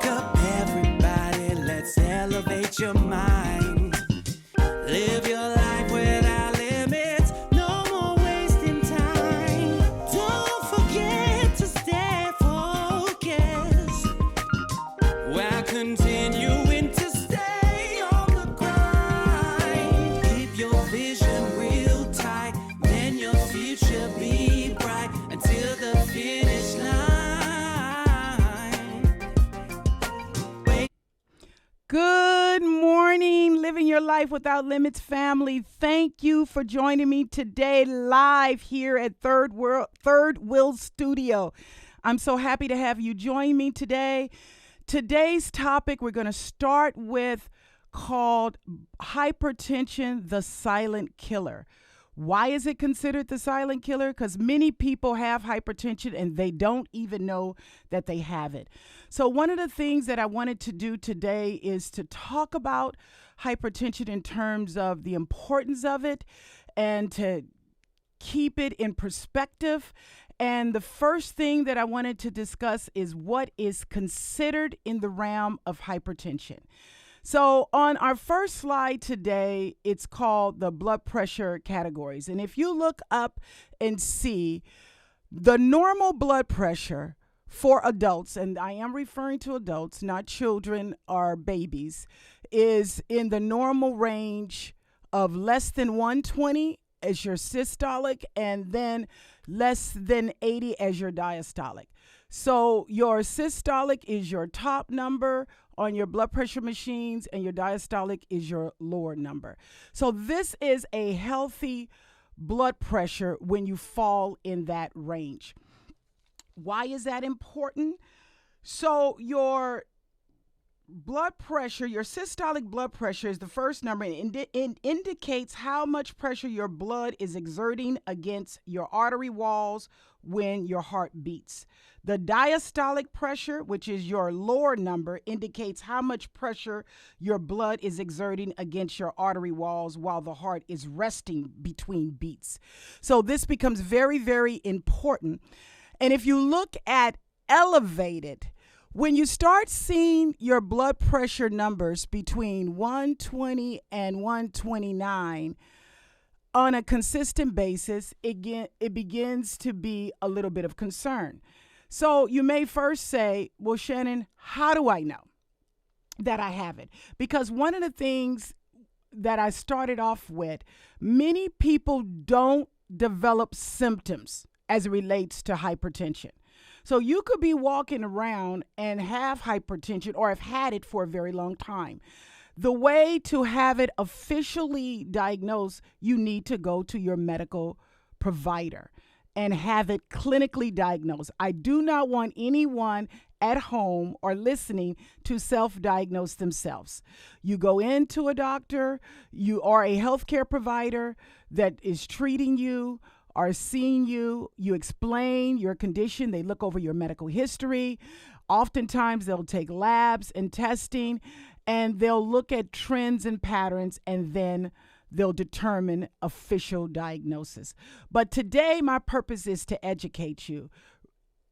Wake up, everybody, let's elevate your mind. Live your life without limits, no more wasting time. Don't forget to stay focused while continuing to stay on the grind. Keep your vision real tight, then your future be bright until the finish line. Good morning, Living Your Life Without Limits family. Thank you for joining me today live here at Third Will Studio. I'm so happy to have you join me today. Today's topic we're going to start with called Hypertension, the Silent Killer. Why is it considered the silent killer? Because many people have hypertension and they don't even know that they have it. So one of the things that I wanted to do today is to talk about hypertension in terms of the importance of it and to keep it in perspective. And the first thing that I wanted to discuss is what is considered in the realm of hypertension. So on our first slide today, it's called the blood pressure categories. And if you look up and see the normal blood pressure for adults, and I am referring to adults, not children or babies, is in the normal range of less than 120 as your systolic and then less than 80 as your diastolic. So your systolic is your top number on your blood pressure machines and your diastolic is your lower number. So this is a healthy blood pressure when you fall in that range. Why is that important? So your blood pressure, your systolic blood pressure is the first number, and it indicates how much pressure your blood is exerting against your artery walls when your heart beats. The diastolic pressure, which is your lower number, indicates how much pressure your blood is exerting against your artery walls while the heart is resting between beats. So this becomes very, very important. And if you look at elevated, when you start seeing your blood pressure numbers between 120 and 129 on a consistent basis, it begins to be a little bit of concern. So you may first say, well, Shannon, how do I know that I have it? Because one of the things that I started off with, many people don't develop symptoms as it relates to hypertension. So you could be walking around and have hypertension or have had it for a very long time. The way to have it officially diagnosed, you need to go to your medical provider and have it clinically diagnosed. I do not want anyone at home or listening to self-diagnose themselves. You go into a doctor, you are a healthcare provider that is treating you, are seeing you, you explain your condition, they look over your medical history. Oftentimes they'll take labs and testing, and they'll look at trends and patterns, and then they'll determine official diagnosis. But today, my purpose is to educate you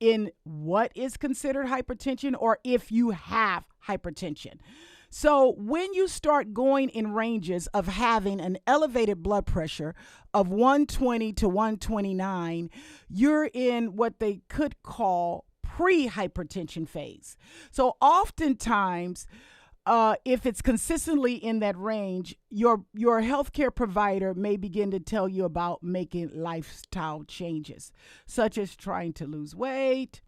in what is considered hypertension or if you have hypertension. So when you start going in ranges of having an elevated blood pressure of 120 to 129, you're in what they could call pre-hypertension phase. So oftentimes, if it's consistently in that range, your healthcare provider may begin to tell you about making lifestyle changes, such as trying to lose weight,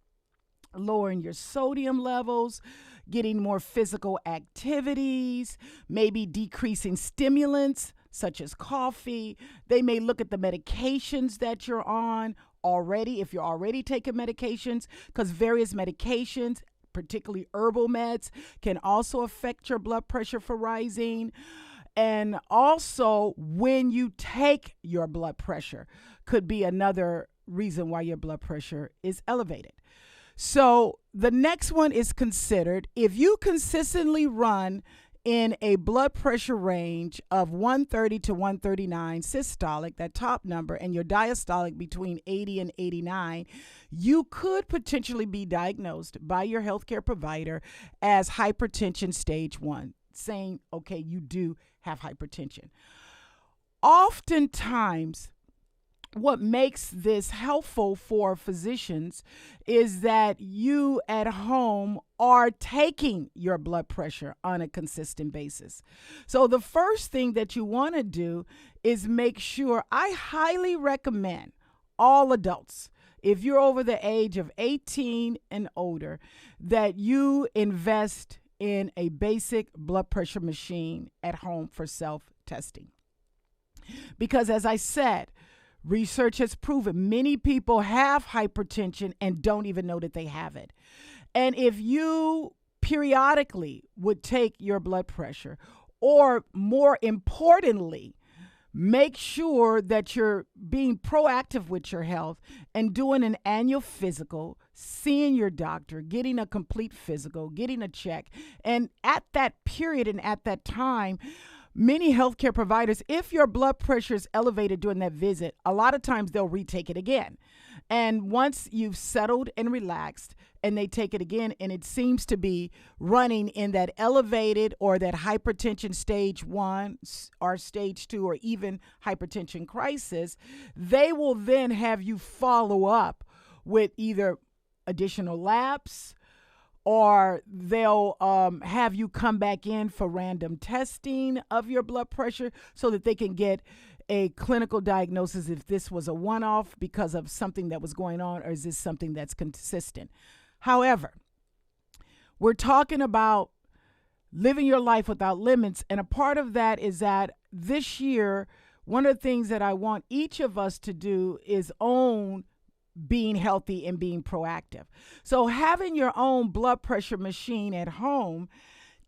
lowering your sodium levels, getting more physical activities, maybe decreasing stimulants such as coffee. They may look at the medications that you're on already, if you're already taking medications, because various medications, particularly herbal meds, can also affect your blood pressure for rising. And also, when you take your blood pressure, could be another reason why your blood pressure is elevated. So the next one is considered if you consistently run in a blood pressure range of 130 to 139 systolic, that top number, and your diastolic between 80 and 89, you could potentially be diagnosed by your healthcare provider as hypertension stage 1, saying, okay, you do have hypertension. Oftentimes, what makes this helpful for physicians is that you at home are taking your blood pressure on a consistent basis. So the first thing that you want to do is make sure, I highly recommend all adults, if you're over the age of 18 and older, that you invest in a basic blood pressure machine at home for self-testing. Because as I said, research has proven many people have hypertension and don't even know that they have it. And if you periodically would take your blood pressure, or more importantly, make sure that you're being proactive with your health and doing an annual physical, seeing your doctor, getting a complete physical, getting a check. And at that period and at that time, many healthcare providers, if your blood pressure is elevated during that visit, a lot of times they'll retake it again. And once you've settled and relaxed and they take it again and it seems to be running in that elevated or that hypertension stage 1 or stage 2 or even hypertension crisis, they will then have you follow up with either additional labs, or they'll have you come back in for random testing of your blood pressure so that they can get a clinical diagnosis if this was a one-off because of something that was going on, or is this something that's consistent. However, we're talking about living your life without limits, and a part of that is that this year, one of the things that I want each of us to do is own being healthy and being proactive. So having your own blood pressure machine at home,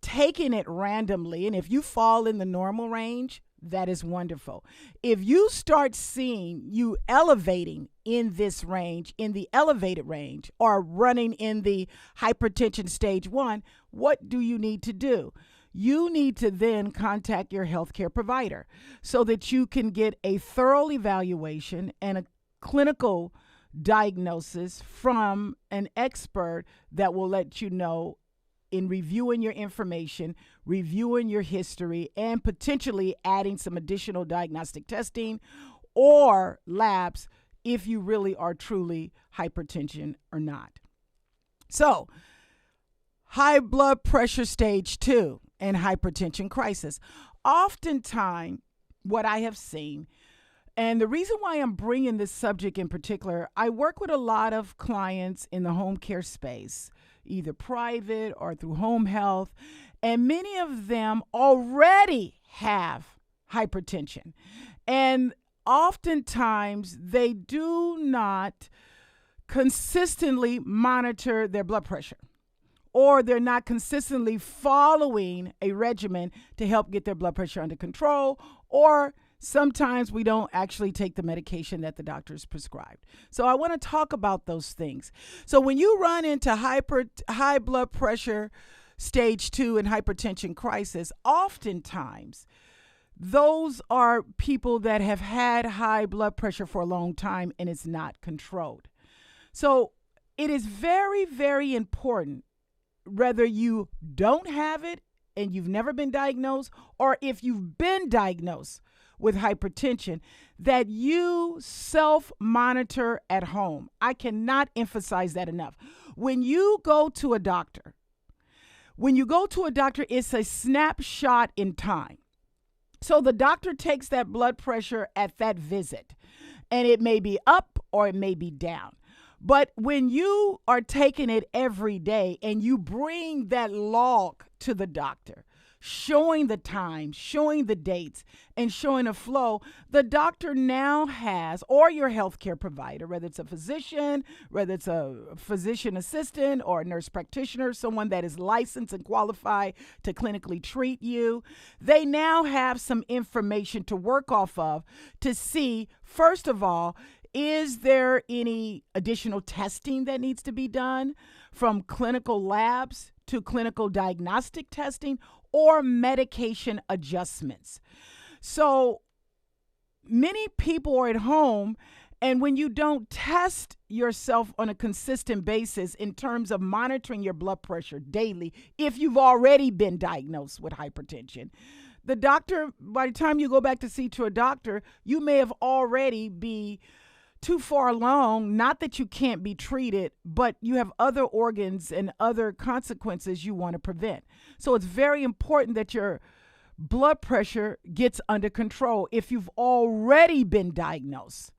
taking it randomly, and if you fall in the normal range, that is wonderful. If you start seeing you elevating in this range, in the elevated range, or running in the hypertension stage 1, what do you need to do? You need to then contact your healthcare provider so that you can get a thorough evaluation and a clinical diagnosis from an expert that will let you know, in reviewing your information, reviewing your history, and potentially adding some additional diagnostic testing or labs if you really are truly hypertension or not. So, high blood pressure stage 2 and hypertension crisis. Oftentimes, what I have seen, and the reason why I'm bringing this subject in particular, I work with a lot of clients in the home care space, either private or through home health, and many of them already have hypertension. And oftentimes they do not consistently monitor their blood pressure, or they're not consistently following a regimen to help get their blood pressure under control, or sometimes we don't actually take the medication that the doctor's prescribed. So I want to talk about those things. So when you run into high blood pressure stage 2 and hypertension crisis, oftentimes those are people that have had high blood pressure for a long time and it's not controlled. So it is very, very important, whether you don't have it and you've never been diagnosed, or if you've been diagnosed with hypertension, that you self-monitor at home. I cannot emphasize that enough. When you go to a doctor, it's a snapshot in time. So the doctor takes that blood pressure at that visit, and it may be up or it may be down. But when you are taking it every day and you bring that log to the doctor, showing the time, showing the dates, and showing a flow, the doctor now has, or your healthcare provider, whether it's a physician, whether it's a physician assistant or a nurse practitioner, someone that is licensed and qualified to clinically treat you, they now have some information to work off of to see, first of all, is there any additional testing that needs to be done, from clinical labs to clinical diagnostic testing, or medication adjustments. So many people are at home, and when you don't test yourself on a consistent basis in terms of monitoring your blood pressure daily, if you've already been diagnosed with hypertension, the doctor, by the time you go back to see to a doctor, you may have already be too far along. Not that you can't be treated, but you have other organs and other consequences you want to prevent. So it's very important that your blood pressure gets under control if you've already been diagnosed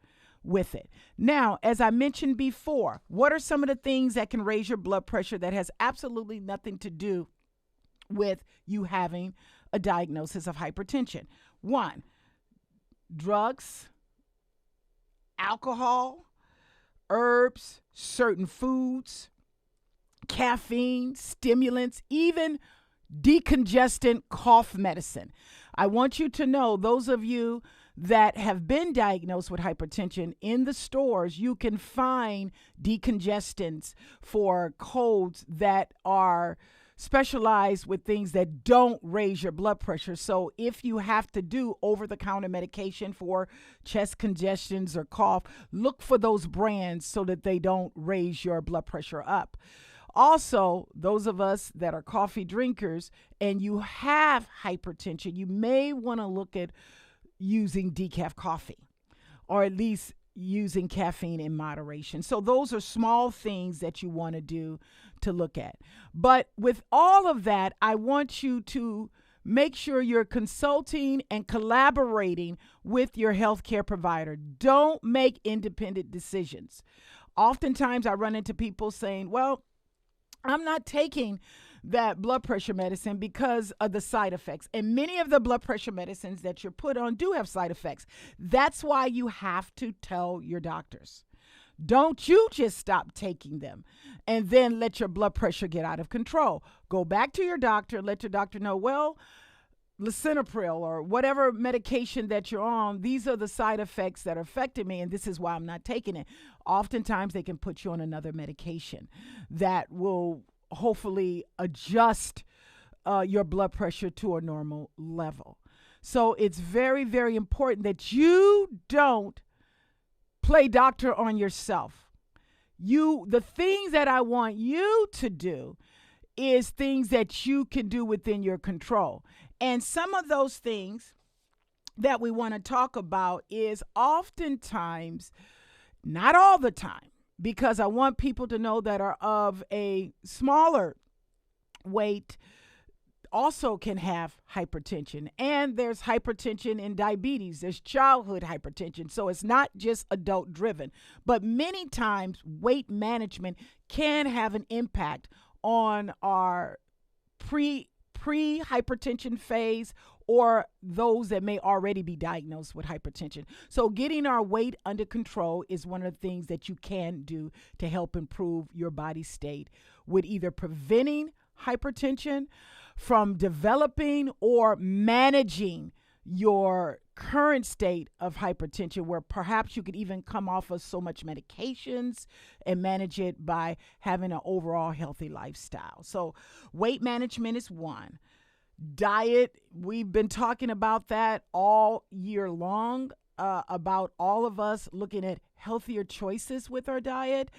with it. Now, as I mentioned before, what are some of the things that can raise your blood pressure that has absolutely nothing to do with you having a diagnosis of hypertension? One, drugs, alcohol, herbs, certain foods, caffeine, stimulants, even decongestant cough medicine. I want you to know, those of you that have been diagnosed with hypertension, in the stores, you can find decongestants for colds that are specialized with things that don't raise your blood pressure. So if you have to do over-the-counter medication for chest congestions or cough, look for those brands so that they don't raise your blood pressure up. Also, those of us that are coffee drinkers and you have hypertension, you may want to look at using decaf coffee, or at least using caffeine in moderation. So those are small things that you want to do to look at. But with all of that, I want you to make sure you're consulting and collaborating with your healthcare provider. Don't make independent decisions. Oftentimes I run into people saying, well, I'm not taking that blood pressure medicine because of the side effects. And many of the blood pressure medicines that you're put on do have side effects. That's why you have to tell your doctors. Don't you just stop taking them and then let your blood pressure get out of control. Go back to your doctor, let your doctor know, well, lisinopril or whatever medication that you're on, these are the side effects that are affecting me, and this is why I'm not taking it. Oftentimes they can put you on another medication that will hopefully adjust your blood pressure to a normal level. So it's very, very important that you don't play doctor on yourself. The things that I want you to do is things that you can do within your control. And some of those things that we want to talk about is oftentimes, not all the time, because I want people to know that are of a smaller weight also can have hypertension. And there's hypertension and diabetes. There's childhood hypertension. So it's not just adult driven. But many times weight management can have an impact on our pre-hypertension phase or those that may already be diagnosed with hypertension. So getting our weight under control is one of the things that you can do to help improve your body state with either preventing hypertension from developing or managing your current state of hypertension, where perhaps you could even come off of so much medications and manage it by having an overall healthy lifestyle. So weight management is one. Diet, we've been talking about that all year long, about all of us looking at healthier choices with our diet.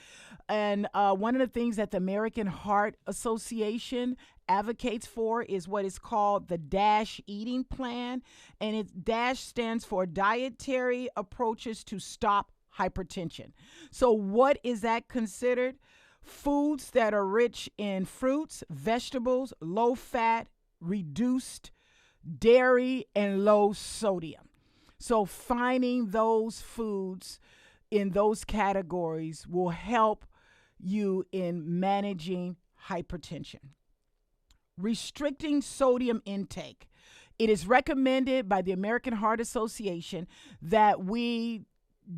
And one of the things that the American Heart Association advocates for is what is called the DASH eating plan. And DASH stands for Dietary Approaches to Stop Hypertension. So what is that considered? Foods that are rich in fruits, vegetables, low fat, reduced dairy, and low sodium. So finding those foods in those categories will help you in managing hypertension. Restricting sodium intake. It is recommended by the American Heart Association that we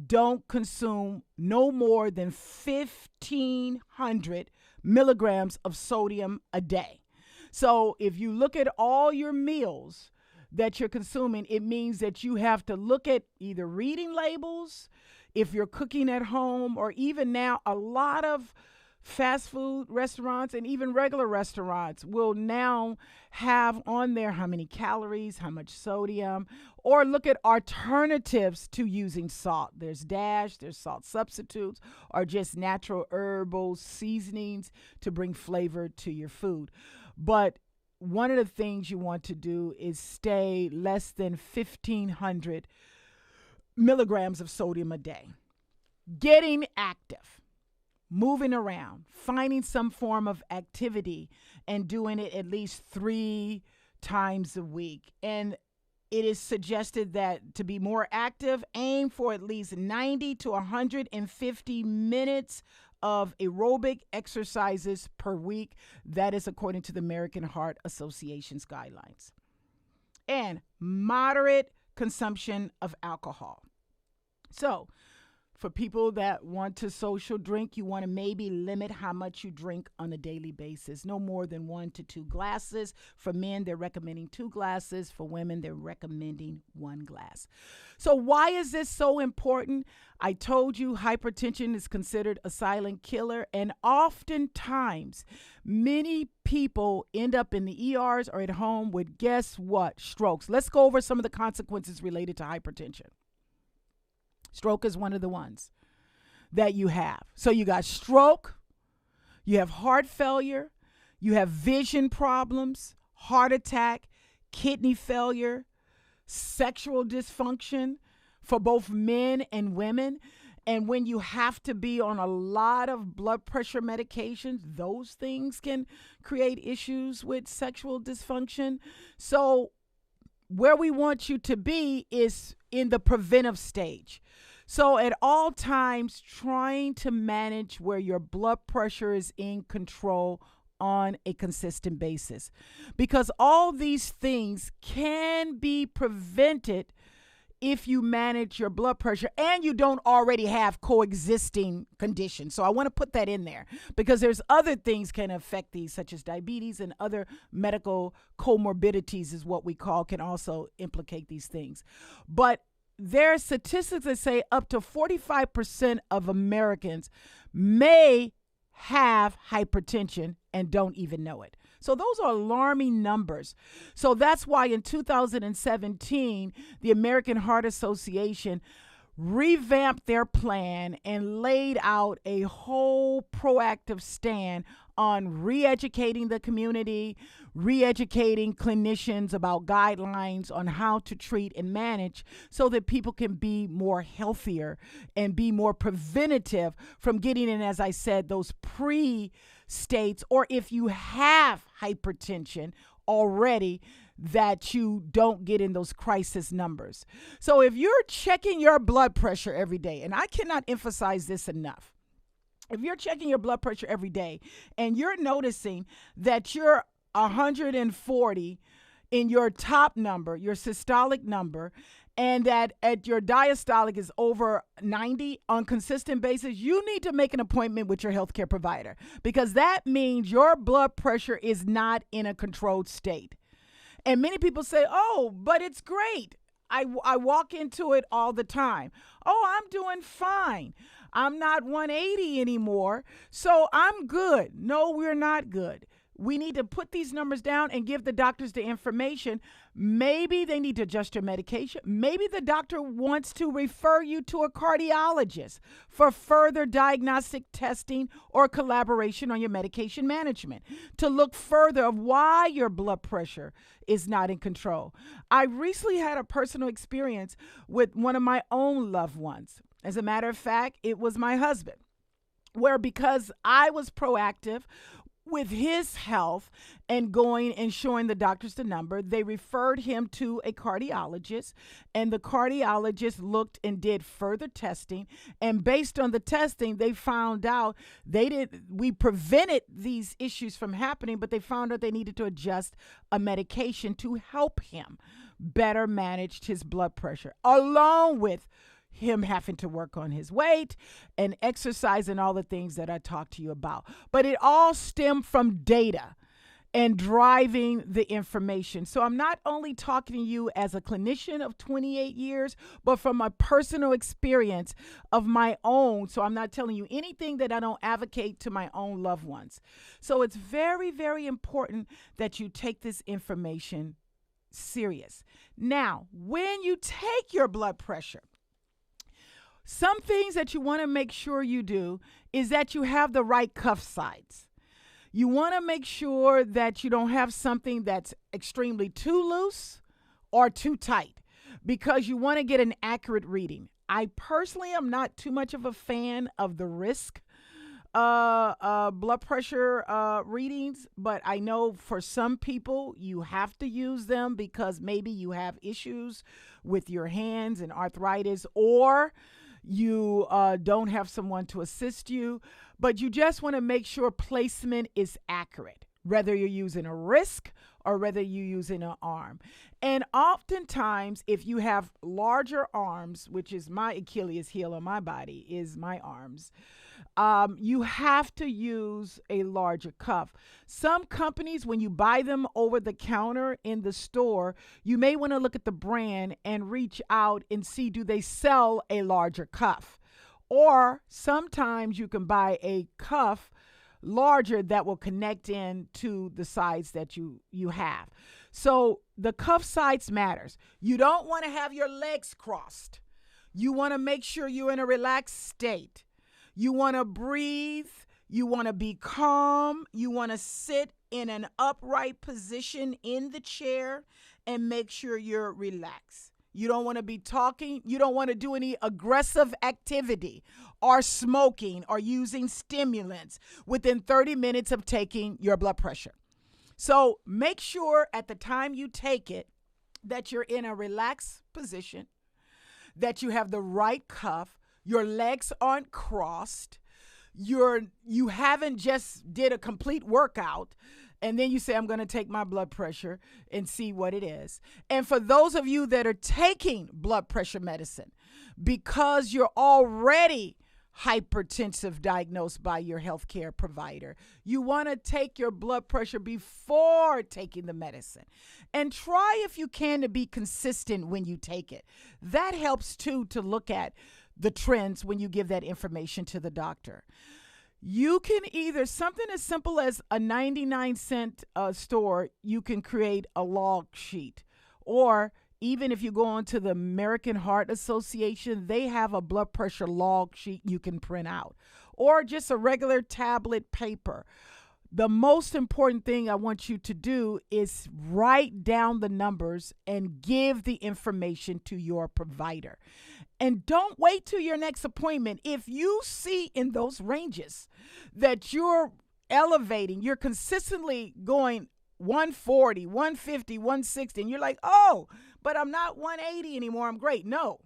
don't consume no more than 1,500 milligrams of sodium a day. So if you look at all your meals that you're consuming, it means that you have to look at either reading labels, if you're cooking at home, or even now a lot of fast food restaurants and even regular restaurants will now have on there how many calories, how much sodium, or look at alternatives to using salt. There's Dash, there's salt substitutes, or just natural herbal seasonings to bring flavor to your food. But one of the things you want to do is stay less than 1,500 milligrams of sodium a day. Getting active, moving around, finding some form of activity, and doing it at least 3 times a week. And it is suggested that to be more active, aim for at least 90 to 150 minutes of aerobic exercises per week. That is according to the American Heart Association's guidelines. And moderate consumption of alcohol. So, for people that want to social drink, you want to maybe limit how much you drink on a daily basis. No more than 1 to 2 glasses. For men, they're recommending 2 glasses. For women, they're recommending 1 glass. So why is this so important? I told you hypertension is considered a silent killer, and oftentimes many people end up in the ERs or at home with, guess what? Strokes. Let's go over some of the consequences related to hypertension. Stroke is one of the ones that you have. So you got stroke, you have heart failure, you have vision problems, heart attack, kidney failure, sexual dysfunction for both men and women. And when you have to be on a lot of blood pressure medications, those things can create issues with sexual dysfunction. So where we want you to be is in the preventive stage. So at all times, trying to manage where your blood pressure is in control on a consistent basis, because all these things can be prevented if you manage your blood pressure and you don't already have coexisting conditions. So I want to put that in there because there's other things can affect these, such as diabetes and other medical comorbidities is what we call, can also implicate these things. But there are statistics that say up to 45% of Americans may have hypertension and don't even know it. So those are alarming numbers. So that's why in 2017, the American Heart Association revamped their plan and laid out a whole proactive stand on re-educating the community, re-educating clinicians about guidelines on how to treat and manage so that people can be more healthier and be more preventative from getting in, as I said, those pre-states, or if you have hypertension already, that you don't get in those crisis numbers. So if you're checking your blood pressure every day, and I cannot emphasize this enough, if you're checking your blood pressure every day and you're noticing that you're 140 in your top number, your systolic number, and that at your diastolic is over 90 on consistent basis, you need to make an appointment with your healthcare provider, because that means your blood pressure is not in a controlled state. And many people say, oh, but it's great. I walk into it all the time. Oh, I'm doing fine. I'm not 180 anymore, so I'm good. No, we're not good. We need to put these numbers down and give the doctors the information. Maybe they need to adjust your medication. Maybe the doctor wants to refer you to a cardiologist for further diagnostic testing or collaboration on your medication management to look further of why your blood pressure is not in control. I recently had a personal experience with one of my own loved ones. As a matter of fact, it was my husband, where because I was proactive with his health and going and showing the doctors the number, they referred him to a cardiologist, and the cardiologist looked and did further testing. And based on the testing, they found out we prevented these issues from happening, but they found out they needed to adjust a medication to help him better manage his blood pressure, along with him having to work on his weight and exercise and all the things that I talked to you about. But it all stemmed from data. and driving the information. So I'm not only talking to you as a clinician of 28 years, but from a personal experience of my own. So I'm not telling you anything that I don't advocate to my own loved ones. So it's very, very important that you take this information serious. Now, when you take your blood pressure, some things that you want to make sure you do is that you have the right cuff size. You want to make sure that you don't have something that's extremely too loose or too tight, because you want to get an accurate reading. I personally am not too much of a fan of the wrist blood pressure readings, but I know for some people you have to use them because maybe you have issues with your hands and arthritis, or you don't have someone to assist you, but you just want to make sure placement is accurate, whether you're using a wrist or whether you're using an arm. And oftentimes, if you have larger arms, which is my Achilles heel on my body, is my arms, you have to use a larger cuff. Some companies, when you buy them over the counter in the store, you may want to look at the brand and reach out and see, do they sell a larger cuff? Or sometimes you can buy a cuff larger that will connect in to the size that you have. So the cuff size matters. You don't want to have your legs crossed. You want to make sure you're in a relaxed state. You want to breathe. You want to be calm. You want to sit in an upright position in the chair and make sure you're relaxed. You don't want to be talking. You don't want to do any aggressive activity or smoking or using stimulants within 30 minutes of taking your blood pressure. So make sure at the time you take it that you're in a relaxed position, that you have the right cuff, your legs aren't crossed, you haven't just did a complete workout, and then you say, I'm going to take my blood pressure and see what it is. And for those of you that are taking blood pressure medicine because you're already hypertensive diagnosed by your healthcare provider, you want to take your blood pressure before taking the medicine. And try, if you can, to be consistent when you take it. That helps too, to look at the trends when you give that information to the doctor. You can either, something as simple as a 99-cent store, you can create a log sheet. Or even if you go on to the American Heart Association, they have a blood pressure log sheet you can print out. Or just a regular tablet paper. The most important thing I want you to do is write down the numbers and give the information to your provider. And don't wait till your next appointment. If you see in those ranges that you're elevating, you're consistently going 140, 150, 160, and you're like, oh, but I'm not 180 anymore, I'm great. No.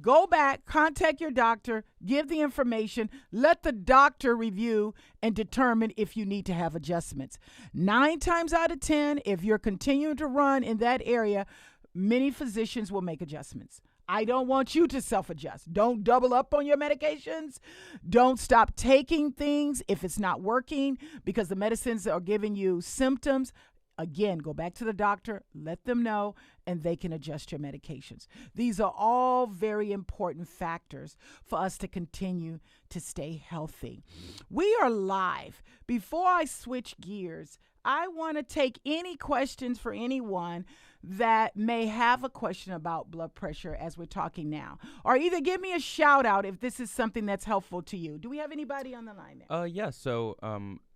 Go back, contact your doctor, give the information, let the doctor review and determine if you need to have adjustments. 9 times out of 10, if you're continuing to run in that area, many physicians will make adjustments. I don't want you to self-adjust. Don't double up on your medications. Don't stop taking things if it's not working because the medicines are giving you symptoms. Again, go back to the doctor, let them know, and they can adjust your medications. These are all very important factors for us to continue to stay healthy. We are live. Before I switch gears, I want to take any questions for anyone that may have a question about blood pressure as we're talking now. Or either give me a shout out if this is something that's helpful to you. Do we have anybody on the line there? Yeah, so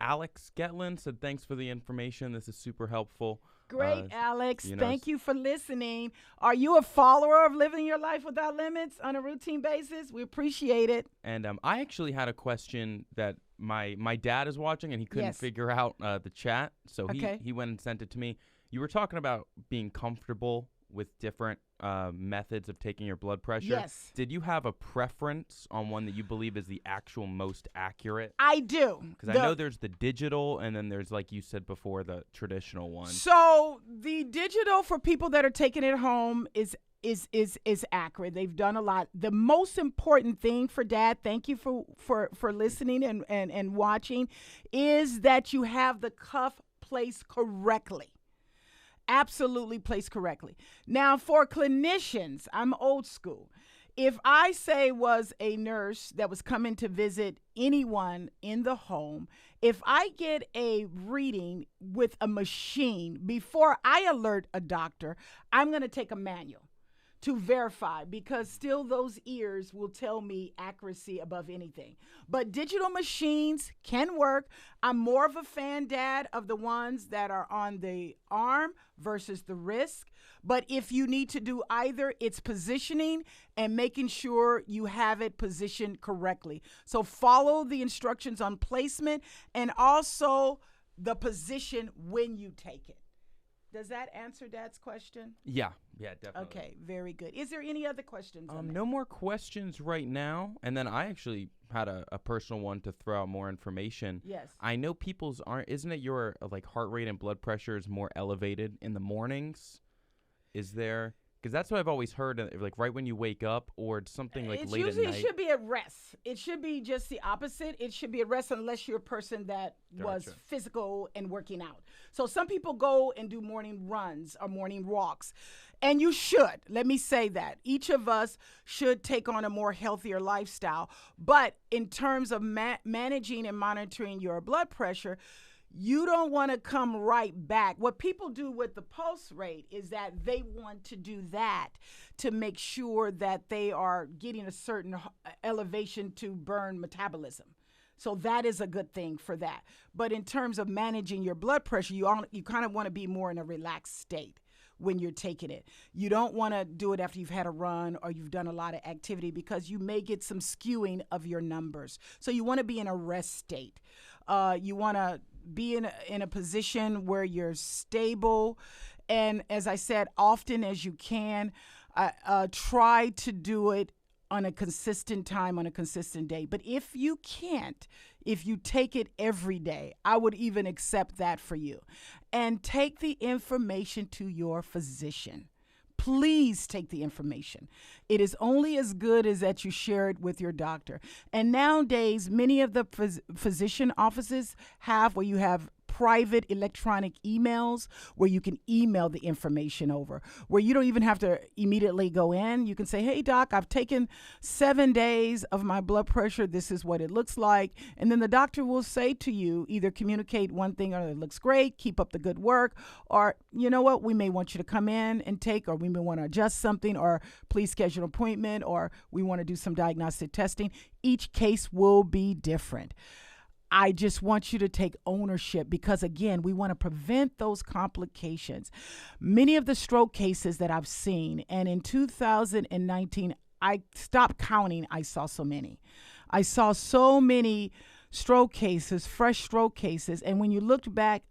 Alex Getlin said, thanks for the information. This is super helpful. Great, Alex. Thank you for listening. Are you a follower of Living Your Life Without Limits on a routine basis? We appreciate it. And I actually had a question that my dad is watching, and he couldn't figure out the chat, so he went and sent it to me. You were talking about being comfortable with different methods of taking your blood pressure. Yes. Did you have a preference on one that you believe is the actual most accurate? I do. Because I know there's the digital, and then there's, like you said before, the traditional one. So the digital for people that are taking it home is accurate. They've done a lot. The most important thing for Dad, thank you for listening and watching, is that you have the cuff placed correctly. Absolutely placed correctly. Now, for clinicians, I'm old school. If I say was a nurse that was coming to visit anyone in the home, if I get a reading with a machine, before I alert a doctor, I'm going to take a manual to verify, because still those ears will tell me accuracy above anything. But digital machines can work. I'm more of a fan, Dad, of the ones that are on the arm versus the wrist. But if you need to do either, it's positioning and making sure you have it positioned correctly. So follow the instructions on placement and also the position when you take it. Does that answer Dad's question? Yeah, definitely. Okay, very good. Is there any other questions? No more questions right now. And then I actually had a personal one to throw out more information. Yes. I know people's isn't it your like heart rate and blood pressure is more elevated in the mornings? Is there? Because that's what I've always heard, like right when you wake up or something like late at night. It should be at rest. It should be just the opposite. It should be at rest unless you're a person that was physical and working out. So some people go and do morning runs or morning walks. And you should. Let me say that. Each of us should take on a more healthier lifestyle. But in terms of managing and monitoring your blood pressure, you don't want to come right back. What people do with the pulse rate is that they want to do that to make sure that they are getting a certain elevation to burn metabolism. So that is a good thing for that. But in terms of managing your blood pressure, you kind of want to be more in a relaxed state when you're taking it. You don't want to do it after you've had a run or you've done a lot of activity, because you may get some skewing of your numbers. So you want to be in a rest state. You want to be in a position where you're stable. And as I said, often as you can, try to do it on a consistent time, on a consistent day. But if you can't, if you take it every day, I would even accept that for you. And take the information to your physician. Please take the information. It is only as good as that you share it with your doctor. And nowadays, many of the physician offices have where you have private electronic emails where you can email the information over, where you don't even have to immediately go in. You can say, hey, doc, I've taken 7 days of my blood pressure. This is what it looks like. And then the doctor will say to you, either communicate one thing, or it looks great, keep up the good work, or you know what, we may want you to come in and take, or we may want to adjust something, or please schedule an appointment, or we want to do some diagnostic testing. Each case will be different. I just want you to take ownership, because, again, we want to prevent those complications. Many of the stroke cases that I've seen, and in 2019, I stopped counting. I saw so many. I saw so many stroke cases, fresh stroke cases. And when you looked back,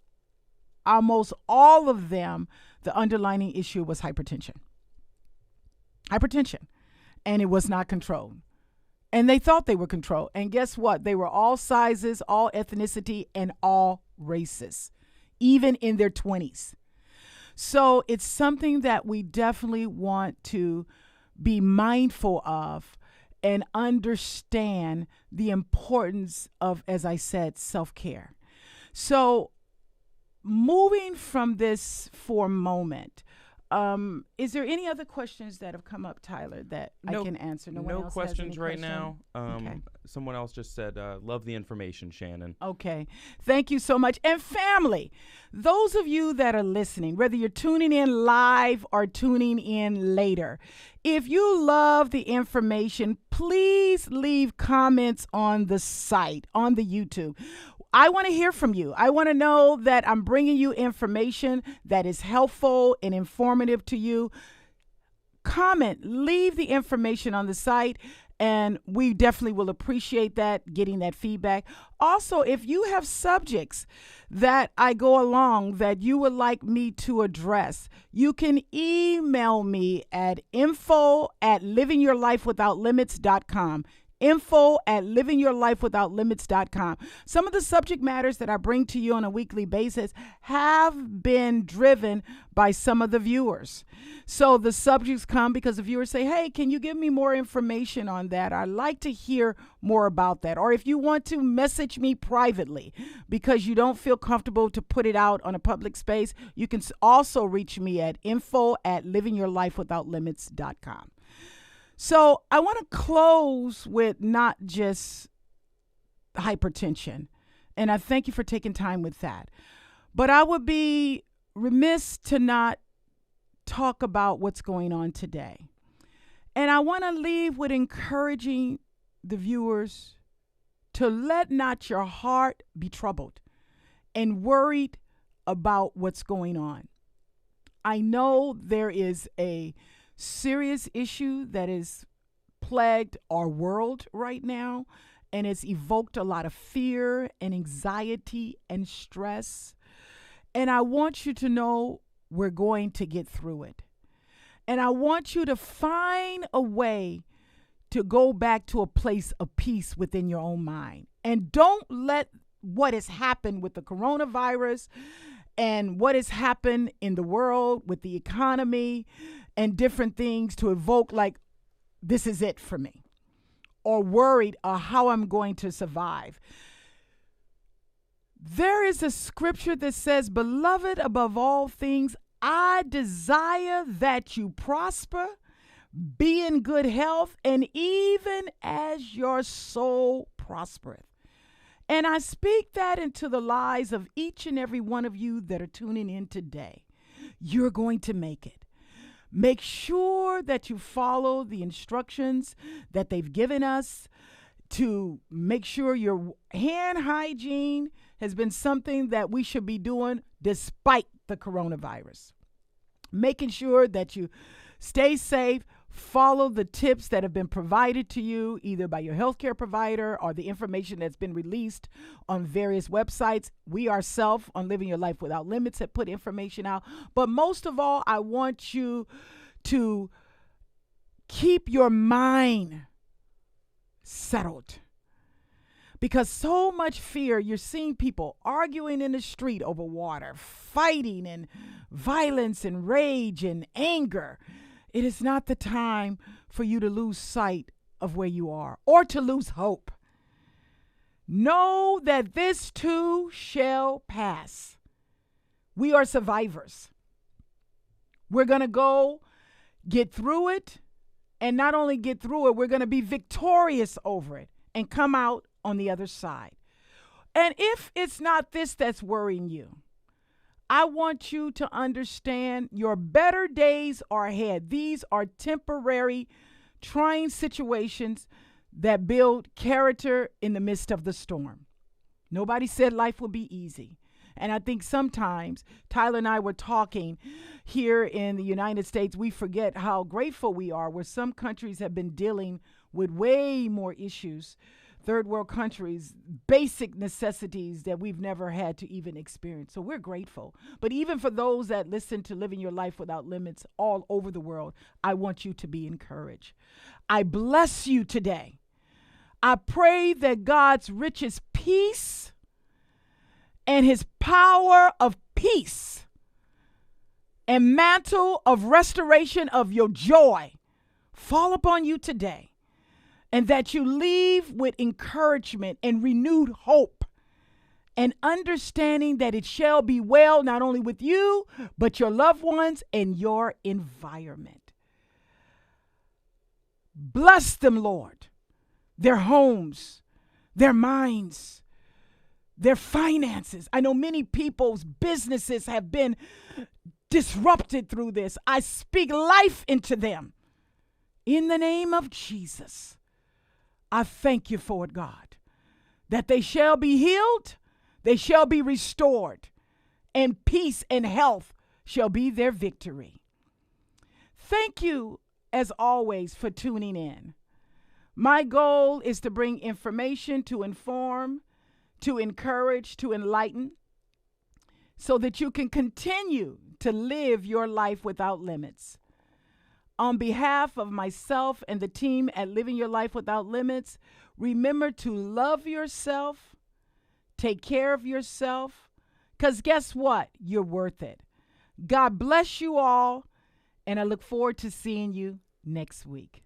almost all of them, the underlying issue was hypertension. And it was not controlled. And they thought they were controlled. And guess what? They were all sizes, all ethnicity, and all races, even in their 20s. So it's something that we definitely want to be mindful of and understand the importance of, as I said, self-care. So moving from this for a moment, is there any other questions that have come up, Tyler, that I can answer? No one else questions has any right question? now. Okay. Someone else just said, love the information, Shannon. Okay. Thank you so much. And family, those of you that are listening, whether you're tuning in live or tuning in later, if you love the information, please leave comments on the site, on the YouTube. I want to hear from you. I want to know that I'm bringing you information that is helpful and informative to you. Comment, leave the information on the site, and we definitely will appreciate that, getting that feedback. Also, if you have subjects that I go along that you would like me to address, you can email me at info@livingyourlifewithoutlimits.com. info@livingyourlifewithoutlimits.com. Some of the subject matters that I bring to you on a weekly basis have been driven by some of the viewers. So the subjects come because the viewers say, hey, can you give me more information on that? I'd like to hear more about that. Or if you want to message me privately because you don't feel comfortable to put it out on a public space, you can also reach me at info@livingyourlifewithoutlimits.com. So I want to close with not just hypertension, and I thank you for taking time with that. But I would be remiss to not talk about what's going on today. And I want to leave with encouraging the viewers to let not your heart be troubled and worried about what's going on. I know there is a serious issue that is plagued our world right now, and it's evoked a lot of fear and anxiety and stress. And I want you to know we're going to get through it. And I want you to find a way to go back to a place of peace within your own mind. And don't let what has happened with the coronavirus and what has happened in the world with the economy and different things to evoke like, this is it for me, or worried how I'm going to survive. There is a scripture that says, beloved, above all things, I desire that you prosper, be in good health, and even as your soul prospereth. And I speak that into the lives of each and every one of you that are tuning in today. You're going to make it. Make sure that you follow the instructions that they've given us to make sure your hand hygiene has been something that we should be doing despite the coronavirus. Making sure that you stay safe, follow the tips that have been provided to you either by your healthcare provider or the information that's been released on various websites. We ourselves on Living Your Life Without Limits have put information out. But most of all, I want you to keep your mind settled. Because so much fear, you're seeing people arguing in the street over water, fighting and violence and rage and anger. It is not the time for you to lose sight of where you are or to lose hope. Know that this too shall pass. We are survivors. We're going to go get through it, and not only get through it, we're going to be victorious over it and come out on the other side. And if it's not this that's worrying you, I want you to understand your better days are ahead. These are temporary, trying situations that build character in the midst of the storm. Nobody said life will be easy. And I think sometimes Tyler and I were talking here in the United States, we forget how grateful we are where some countries have been dealing with way more issues. Third world countries, basic necessities that we've never had to even experience. So we're grateful. But even for those that listen to Living Your Life Without Limits all over the world, I want you to be encouraged. I bless you today. I pray that God's richest peace and his power of peace and mantle of restoration of your joy fall upon you today. And that you leave with encouragement and renewed hope and understanding that it shall be well, not only with you, but your loved ones and your environment. Bless them, Lord, their homes, their minds, their finances. I know many people's businesses have been disrupted through this. I speak life into them in the name of Jesus. I thank you for it, God, that they shall be healed, they shall be restored, and peace and health shall be their victory. Thank you, as always, for tuning in. My goal is to bring information to inform, to encourage, to enlighten, so that you can continue to live your life without limits. On behalf of myself and the team at Living Your Life Without Limits, remember to love yourself, take care of yourself, because guess what? You're worth it. God bless you all, and I look forward to seeing you next week.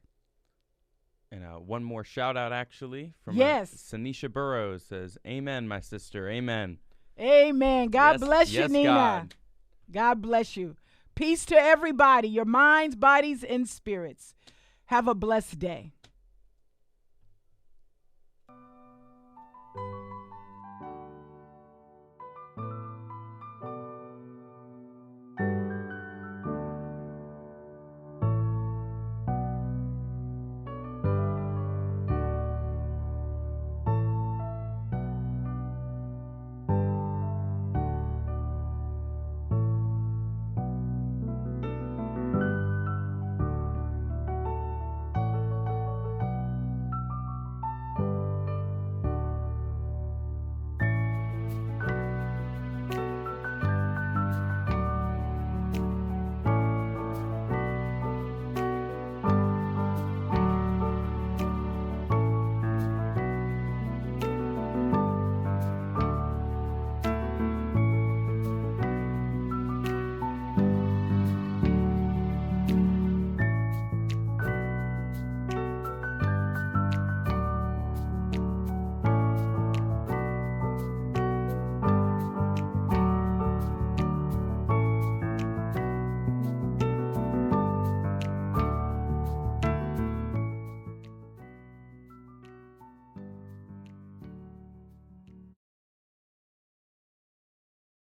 And one more shout out, actually, from Sanisha Burrows says, "Amen, my sister. Amen." Amen. God bless you, Nina. God bless you. Peace to everybody, your minds, bodies, and spirits. Have a blessed day.